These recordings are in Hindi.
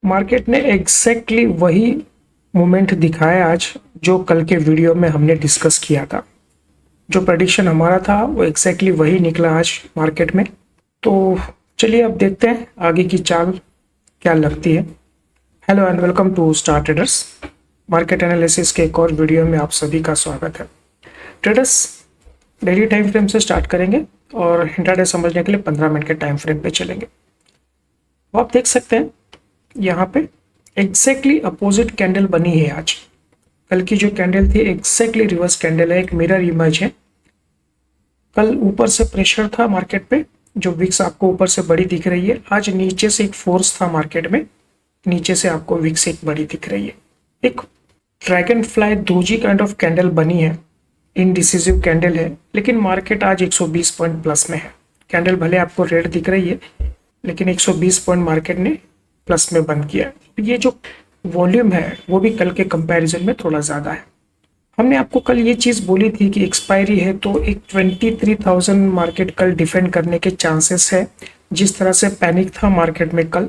मार्केट ने एग्जैक्टली वही मोमेंट दिखाया आज जो कल के वीडियो में हमने डिस्कस किया था। जो प्रेडिक्शन हमारा था वो एग्जैक्टली वही निकला आज मार्केट में। तो चलिए अब देखते हैं आगे की चाल क्या लगती है। Hello and welcome to Star Traders. Market analysis के एक और वीडियो में आप सभी का स्वागत है। ट्रेडर्स डेली टाइम फ्रेम से स्टार्ट करेंगे और इंट्राडे समझने के लिए 15 मिनट के टाइम फ्रेम पे चलेंगे। तो आप देख सकते हैं यहाँ पे एग्जैक्टली अपोजिट कैंडल बनी है आज। कल की जो कैंडल थी एग्जैक्टली रिवर्स कैंडल है, एक मिरर इमेज है। कल ऊपर से प्रेशर था मार्केट पे, जो विक्स आपको ऊपर से बड़ी दिख रही है। आज नीचे से एक फोर्स था मार्केट में, नीचे से आपको विक्स एक बड़ी दिख रही है। एक dragon fly doji kind of candle बनी है, इनडिसिसिव कैंडल है, लेकिन मार्केट आज 120 पॉइंट प्लस में है। कैंडल भले आपको रेड दिख रही है लेकिन 120 पॉइंट मार्केट ने प्लस में बंद किया। ये जो वॉल्यूम है वो भी कल के कंपैरिजन में थोड़ा ज़्यादा है। हमने आपको कल ये चीज़ बोली थी कि एक्सपायरी है तो एक 23,000 मार्केट कल डिफेंड करने के चांसेस है। जिस तरह से पैनिक था मार्केट में कल,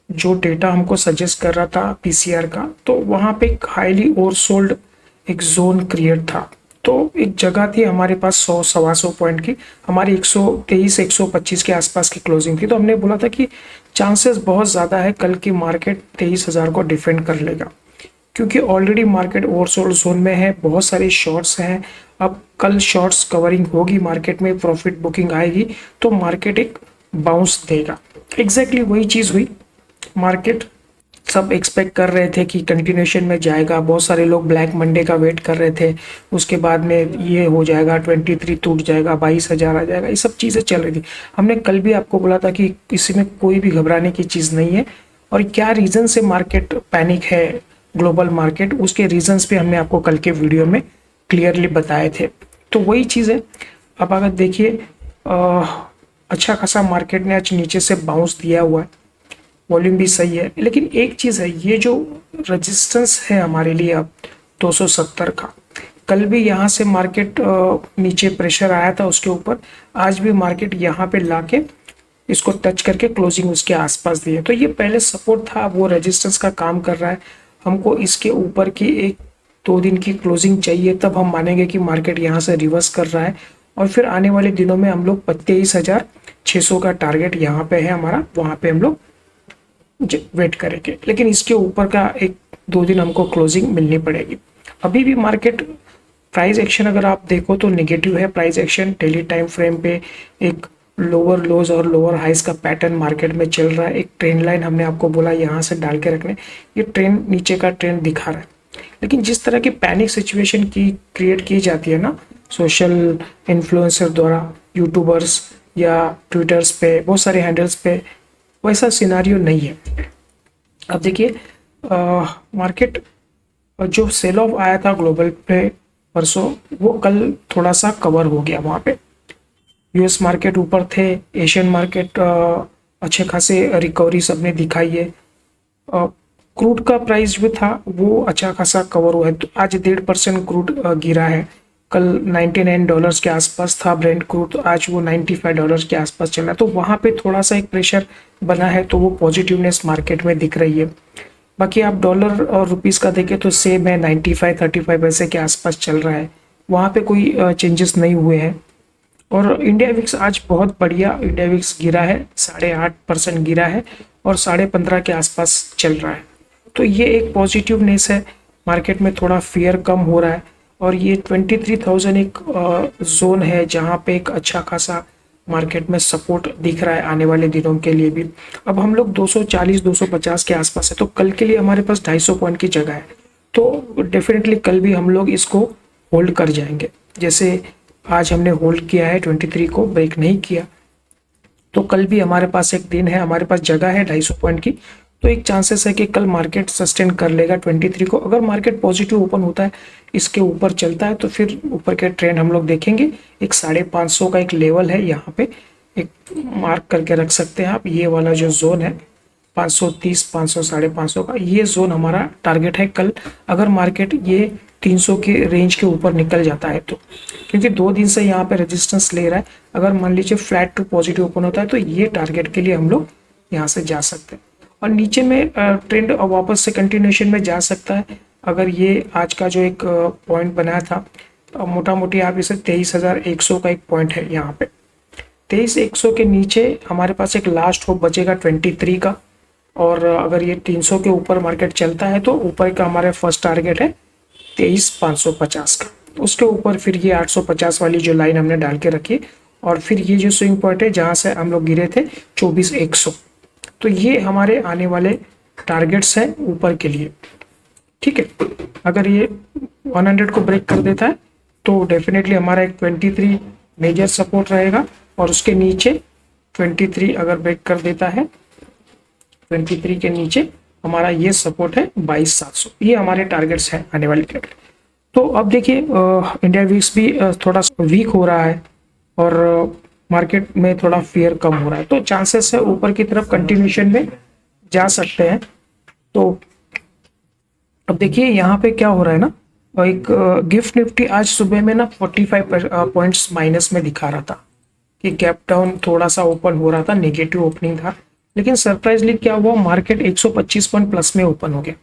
जो डेटा हमको सजेस्ट कर रहा था पीसीआर का, तो वहाँ पे एक हाईली ओवरसोल्ड एक जोन क्रिएट था। तो एक जगह थी हमारे पास 100-125 पॉइंट की, हमारी 123-125 के आसपास की क्लोजिंग थी। तो हमने बोला था कि चांसेस बहुत ज़्यादा है कल की मार्केट 23,000 को डिफेंड कर लेगा, क्योंकि ऑलरेडी मार्केट ओवरसोल्ड जोन में है, बहुत सारे शॉर्ट्स हैं। अब कल शॉर्ट्स कवरिंग होगी मार्केट में, प्रॉफिट बुकिंग आएगी तो मार्केट एक बाउंस देगा। एग्जैक्टली वही चीज़ हुई। मार्केट सब एक्सपेक्ट कर रहे थे कि कंटिन्यूशन में जाएगा, बहुत सारे लोग ब्लैक मंडे का वेट कर रहे थे, उसके बाद में ये हो जाएगा, 23 टूट जाएगा, 22,000 आ जाएगा, ये सब चीज़ें चल रही थी। हमने कल भी आपको बोला था कि इसमें कोई भी घबराने की चीज़ नहीं है। और क्या रीज़न से मार्केट पैनिक है ग्लोबल मार्केट, उसके रीजंस भी हमने आपको कल के वीडियो में क्लियरली बताए थे। तो वही चीज़ है। अब अगर देखिए अच्छा खासा मार्केट ने आज नीचे से बाउंस दिया हुआ है, वॉल्यूम भी सही है, लेकिन एक चीज़ है, ये जो रेजिस्टेंस है हमारे लिए अब 270 का, कल भी यहाँ से मार्केट नीचे प्रेशर आया था उसके ऊपर, आज भी मार्केट यहाँ पे लाके इसको टच करके क्लोजिंग उसके आसपास दी है। तो ये पहले सपोर्ट था, वो रेजिस्टेंस का काम कर रहा है। हमको इसके ऊपर की 1-2 दिन की क्लोजिंग चाहिए, तब हम मानेंगे कि मार्केट यहाँ से रिवर्स कर रहा है। और फिर आने वाले दिनों में हम लोग 23,600 का टारगेट यहाँ पे है हमारा, वहाँ पे हम लोग वेट करेंगे। लेकिन इसके ऊपर का 1-2 दिन हमको क्लोजिंग मिलनी पड़ेगी। अभी भी मार्केट प्राइस एक्शन अगर आप देखो तो नेगेटिव है price action. Daily time frame पे एक लोअर लोज और लोअर हाइस का पैटर्न मार्केट में चल रहा है। एक ट्रेंड लाइन हमने आपको बोला यहाँ से डाल के रखने, ये ट्रेंड नीचे का ट्रेंड दिखा रहा है। लेकिन जिस तरह की पैनिक सिचुएशन की क्रिएट की जाती है ना सोशल इन्फ्लुएंसर द्वारा, यूट्यूबर्स या ट्विटर्स पे, बहुत सारे हैंडल्स पे, वैसा सिनारियो नहीं है। अब देखिए मार्केट जो सेल ऑफ आया था ग्लोबल पे परसों, वो कल थोड़ा सा कवर हो गया। वहाँ पे यूएस मार्केट ऊपर थे, एशियन मार्केट अच्छे खासे रिकवरी सबने दिखाई है। क्रूड का प्राइस भी था वो अच्छा खासा कवर हुआ है। तो आज 1.5% क्रूड गिरा है। कल $99 के आसपास था ब्रेंट क्रूड, तो आज वो $95 के आसपास चला। तो वहाँ पे थोड़ा सा एक प्रेशर बना है, तो वो पॉजिटिवनेस मार्केट में दिख रही है। बाकी आप डॉलर और रुपीस का देखें तो सेम है, 95-35 ऐसे के आसपास चल रहा है, वहाँ पे कोई चेंजेस नहीं हुए हैं। और इंडिया विक्स आज बहुत बढ़िया, इंडिया विक्स गिरा है, 8.5% गिरा है और 15.5 के आसपास चल रहा है। तो ये एक पॉजिटिवनेस है, मार्केट में थोड़ा फियर कम हो रहा है। और ये 23,000 एक जोन है जहाँ पे एक अच्छा खासा मार्केट में सपोर्ट दिख रहा है आने वाले दिनों के लिए भी। अब हम लोग 240-250 के आसपास है, तो कल के लिए हमारे पास 250 पॉइंट की जगह है। तो डेफिनेटली कल भी हम लोग इसको होल्ड कर जाएंगे। जैसे आज हमने होल्ड किया है, 23 को ब्रेक नहीं किया, तो कल भी हमारे पास एक दिन है, हमारे पास जगह है 250 पॉइंट की। तो एक चांसेस है कि कल मार्केट सस्टेन कर लेगा 23 को। अगर मार्केट पॉजिटिव ओपन होता है, इसके ऊपर चलता है, तो फिर ऊपर के ट्रेंड हम लोग देखेंगे। एक 550 का एक लेवल है, यहाँ पे एक मार्क करके रख सकते हैं आप। ये वाला जो जोन है 530, 500, 550 का, ये जोन हमारा टारगेट है कल, अगर मार्केट ये 300 के रेंज के ऊपर निकल जाता है तो। क्योंकि 2 दिन से यहाँ पे रेजिस्टेंस ले रहा है, अगर मान लीजिए फ्लैट टू पॉजिटिव ओपन होता है तो ये टारगेट के लिए हम लोग यहाँ से जा सकते हैं। और नीचे में ट्रेंड वापस से कंटिन्यूशन में जा सकता है। अगर ये आज का जो एक पॉइंट बनाया था, मोटा मोटी आप इसे 23,100 का एक पॉइंट है यहाँ पे। 23,100 के नीचे हमारे पास एक लास्ट होप बचेगा 23 का, और अगर ये 300 के ऊपर मार्केट चलता है तो ऊपर का हमारा फर्स्ट टारगेट है 23,550 का। उसके ऊपर फिर ये 850 वाली जो लाइन हमने डाल के रखी, और फिर ये जो स्विंग पॉइंट है जहाँ से हम लोग गिरे थे 24,100, तो ये हमारे आने वाले टारगेट्स हैं ऊपर के लिए। ठीक है, अगर ये 100 को ब्रेक कर देता है तो डेफिनेटली हमारा एक 23 मेजर सपोर्ट रहेगा, और उसके नीचे 23 अगर ब्रेक कर देता है, 23 के नीचे हमारा ये सपोर्ट है 22,700। ये हमारे टारगेट्स हैं आने वाले टारगेट। तो अब देखिए इंडिया वीक्स भी थोड़ा वीक हो रहा है, और मार्केट में थोड़ा फियर कम हो रहा है, तो चांसेस है ऊपर की तरफ कंटिन्यूशन में जा सकते हैं। तो अब देखिए यहाँ पे क्या हो रहा है ना, एक गिफ्ट निफ्टी आज सुबह में ना 45 पॉइंट्स माइनस में दिखा रहा था कि गैप डाउन थोड़ा सा ओपन हो रहा था, नेगेटिव ओपनिंग था, लेकिन सरप्राइजली क्या हुआ, मार्केट 125 पॉइंट प्लस में ओपन हो गया।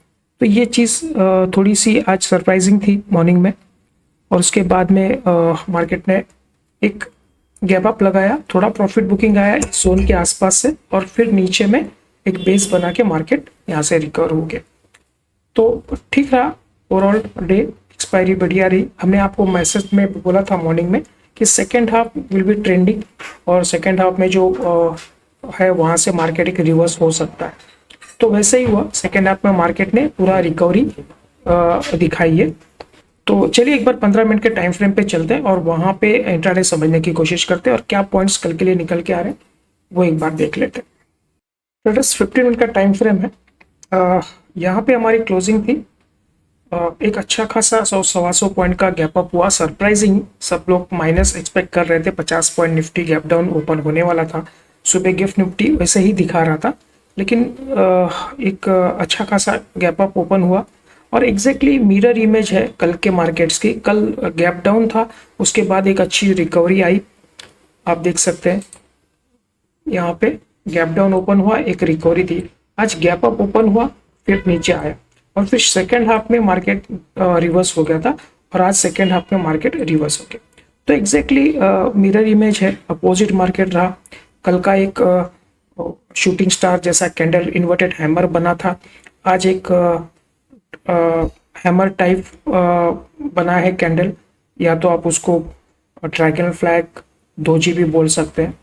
तो ये चीज़ थोड़ी सी आज सरप्राइजिंग थी मॉर्निंग में, और उसके बाद में मार्केट ने एक गैप अप लगाया, थोड़ा प्रॉफिट बुकिंग आया इस जोन के आसपास से, और फिर नीचे में एक बेस बना के मार्केट यहाँ से रिकवर हो गया। तो ठीक रहा ओवरऑल डे, एक्सपायरी बढ़िया रही। हमने आपको मैसेज में बोला था मॉर्निंग में कि second half will be trending, और सेकेंड हाफ में जो है वहाँ से मार्केट एक रिवर्स हो सकता है। तो वैसे ही हुआ, सेकेंड हाफ में मार्केट ने पूरा रिकवरी दिखाई है। तो चलिए एक बार 15 मिनट के टाइम फ्रेम पे चलते हैं और वहाँ पे इंट्राडे समझने की कोशिश करते हैं, और क्या पॉइंट्स कल के लिए निकल के आ रहे हैं वो एक बार देख लेते हैं। तो 15 मिनट का टाइम फ्रेम है। यहाँ पे हमारी क्लोजिंग थी, एक अच्छा खासा 100-125 पॉइंट का गैप अप हुआ। सरप्राइजिंग, सब लोग माइनस एक्सपेक्ट कर रहे थे, 50 point Nifty gap down open होने वाला था। सुबह गिफ्ट निफ्टी वैसे ही दिखा रहा था, लेकिन एक अच्छा खासा गैप अप ओपन हुआ, और एग्जैक्टली मिरर इमेज है कल के मार्केट्स की। कल गैप डाउन था, उसके बाद एक अच्छी रिकवरी आई, आप देख सकते हैं यहाँ पे गैप डाउन ओपन हुआ, एक रिकवरी थी। आज गैप अप ओपन हुआ, फिर नीचे आया, और फिर सेकेंड हाफ में मार्केट रिवर्स हो गया था, और आज सेकेंड हाफ में मार्केट रिवर्स हो गया। तो एग्जैक्टली मिरर इमेज है, अपोजिट मार्केट रहा। कल का एक शूटिंग स्टार जैसा कैंडल इन्वर्टेड हैमर बना था, आज एक हैमर टाइप बना है कैंडल, या तो आप उसको ड्रैगन फ्लैग दोजी भी बोल सकते हैं।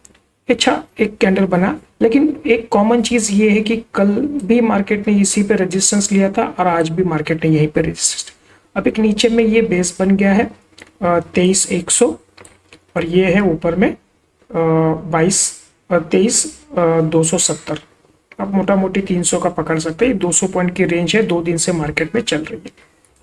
अच्छा एक कैंडल बना, लेकिन एक कॉमन चीज़ ये है कि कल भी मार्केट ने इसी पे रेजिस्टेंस लिया था, और आज भी मार्केट ने यहीं पे रेजिस्टेंस। अब एक नीचे में ये बेस बन गया है 23,100, और ये है ऊपर में 23,270। अब मोटा मोटी 300 का पकड़ सकते हैं, 200 पॉइंट की रेंज है, 2 दिन से मार्केट में चल रही है।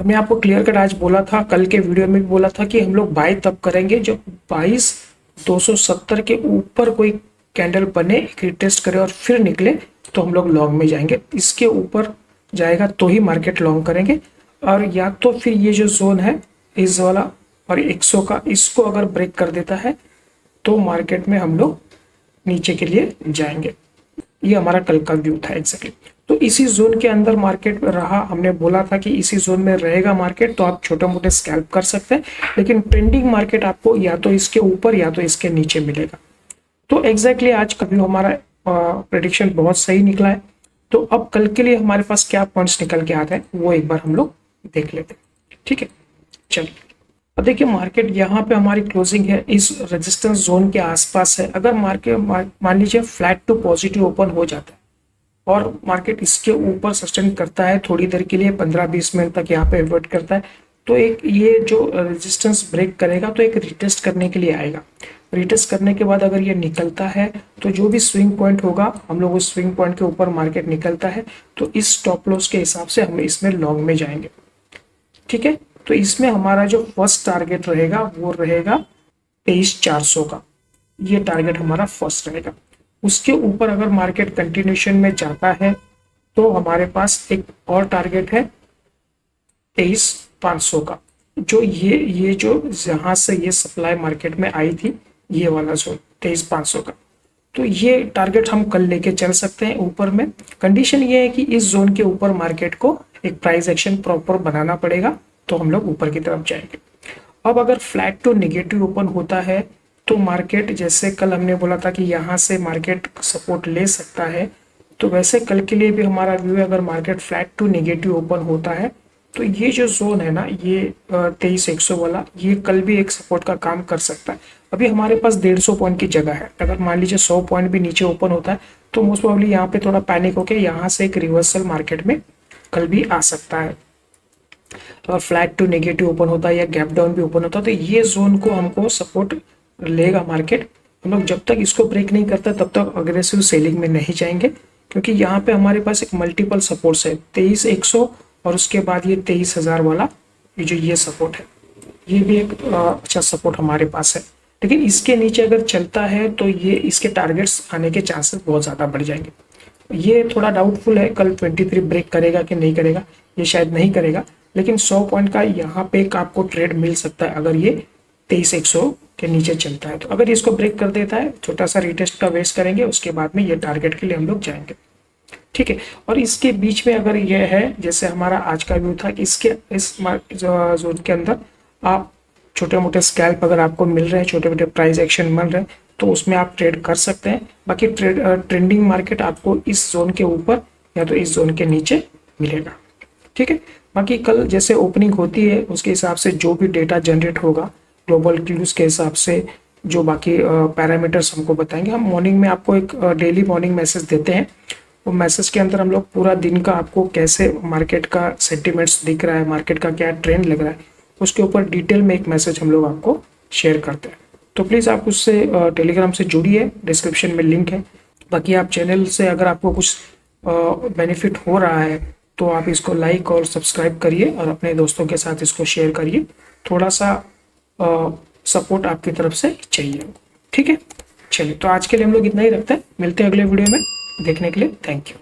हमने आपको क्लियर कट आज बोला था, कल के वीडियो में भी बोला था कि हम लोग बाय तब करेंगे जब 22,270 के ऊपर कोई कैंडल बने, एक रिटेस्ट करे और फिर निकले, तो हम लोग लॉन्ग में जाएंगे। इसके ऊपर जाएगा तो ही मार्केट लॉन्ग करेंगे, और या तो फिर ये जो जोन है इस वाला और 100 का, इसको अगर ब्रेक कर देता है तो मार्केट में हम लोग नीचे के लिए जाएंगे। ये हमारा कल का व्यू था एग्जैक्टली। तो इसी जोन के अंदर मार्केट रहा, हमने बोला था कि इसी जोन में रहेगा मार्केट, तो आप छोटे मोटे स्कैल्प कर सकते हैं, लेकिन ट्रेंडिंग मार्केट आपको या तो इसके ऊपर या तो इसके नीचे मिलेगा। तो एग्जैक्टली आज का व्यू हमारा प्रेडिक्शन बहुत सही निकला है। तो अब कल के लिए हमारे पास क्या पॉइंट्स निकल के आते हैं वो एक बार हम लोग देख लेते हैं, ठीक है। चलिए अब देखिए मार्केट यहाँ पे हमारी क्लोजिंग है इस रेजिस्टेंस जोन के आसपास है। अगर मार्केट मान लीजिए फ्लैट टू पॉजिटिव ओपन हो जाता है और मार्केट इसके ऊपर सस्टेन करता है थोड़ी देर के लिए, 15-20 मिनट तक यहाँ पे एवर्ट करता है, तो एक ये जो रेजिस्टेंस ब्रेक करेगा तो एक रिटेस्ट करने के लिए आएगा। रिटेस्ट करने के बाद अगर ये निकलता है तो जो भी स्विंग पॉइंट होगा, हम लोग उस स्विंग पॉइंट के ऊपर मार्केट निकलता है तो इस स्टॉप लॉस के हिसाब से हम इसमें लॉन्ग में जाएंगे, ठीक है। तो इसमें हमारा जो फर्स्ट टारगेट रहेगा वो रहेगा 23,400 का, ये टारगेट हमारा फर्स्ट रहेगा। उसके ऊपर अगर मार्केट कंटिन्यूशन में जाता है तो हमारे पास एक और टारगेट है 23,500 का, जो ये जो जहां से ये सप्लाई मार्केट में आई थी, ये वाला जोन 23,500 का। तो ये टारगेट हम कल लेके चल सकते हैं ऊपर में। कंडीशन ये है कि इस जोन के ऊपर मार्केट को एक प्राइस एक्शन प्रॉपर बनाना पड़ेगा, तो हम लोग ऊपर की तरफ जाएंगे। अब अगर फ्लैट टू नेगेटिव ओपन होता है तो मार्केट, जैसे कल हमने बोला था कि यहाँ से मार्केट सपोर्ट ले सकता है, तो वैसे कल के लिए भी हमारा व्यू है, अगर market flat to negative open होता है तो ये जो जोन है ना, ये 23,100 वाला, ये कल भी एक सपोर्ट का काम कर सकता है। अभी हमारे पास 150 पॉइंट की जगह है, अगर मान लीजिए 100 पॉइंट भी नीचे ओपन होता है तो मोस्ट प्रोबेबली यहाँ पे थोड़ा पैनिक होकर यहाँ से एक रिवर्सल मार्केट में कल भी आ सकता है। अगर फ्लैट टू नेगेटिव ओपन होता है या गैप डाउन भी ओपन होता है तो ये जोन को हमको सपोर्ट लेगा मार्केट। हम लोग जब तक इसको ब्रेक नहीं करता तब तक अग्रेसिव सेलिंग में नहीं जाएंगे, क्योंकि यहाँ पे हमारे पास एक मल्टीपल सपोर्ट्स है, 23,100 और उसके बाद ये 23,000 वाला, ये सपोर्ट है, ये भी एक अच्छा सपोर्ट हमारे पास है। लेकिन इसके नीचे अगर चलता है तो ये इसके टारगेट्स आने के चांसेस बहुत ज़्यादा बढ़ जाएंगे। ये थोड़ा डाउटफुल है कल 23 ब्रेक करेगा कि नहीं करेगा, ये शायद नहीं करेगा, लेकिन 100 पॉइंट का यहाँ पे एक आपको ट्रेड मिल सकता है अगर ये 23,100 के नीचे चलता है। तो अगर इसको ब्रेक कर देता है, छोटा सा रिटेस्ट का वेस्ट करेंगे, उसके बाद में ये टारगेट के लिए हम लोग जाएंगे, ठीक है। और इसके बीच में अगर ये है, जैसे हमारा आज का व्यू था कि इसके इस जोन के अंदर आप छोटे मोटे स्कैल्प अगर आपको मिल रहे हैं, छोटे मोटे प्राइस एक्शन मिल रहे हैं, तो उसमें आप ट्रेड कर सकते हैं। बाकी ट्रेंडिंग मार्केट आपको इस जोन के ऊपर या तो इस जोन के नीचे मिलेगा, ठीक है। बाकी कल जैसे ओपनिंग होती है उसके हिसाब से जो भी डेटा जनरेट होगा ग्लोबल क्लूज के हिसाब से, जो बाकी पैरामीटर्स हमको बताएंगे। हम मॉर्निंग में आपको एक डेली मॉर्निंग मैसेज देते हैं, वो मैसेज के अंदर हम लोग पूरा दिन का आपको कैसे मार्केट का सेंटिमेंट्स दिख रहा है, मार्केट का क्या ट्रेंड लग रहा है, उसके ऊपर डिटेल में एक मैसेज हम लोग आपको शेयर करते हैं। तो प्लीज़ आप उससे टेलीग्राम से जुड़िए, डिस्क्रिप्शन में लिंक है। बाकी आप चैनल से अगर आपको कुछ बेनिफिट हो रहा है तो आप इसको लाइक और सब्सक्राइब करिए और अपने दोस्तों के साथ इसको शेयर करिए। थोड़ा सा सपोर्ट आपकी तरफ से चाहिए, ठीक है। चलिए, तो आज के लिए हम लोग इतना ही रखते हैं, मिलते हैं अगले वीडियो में। देखने के लिए थैंक यू।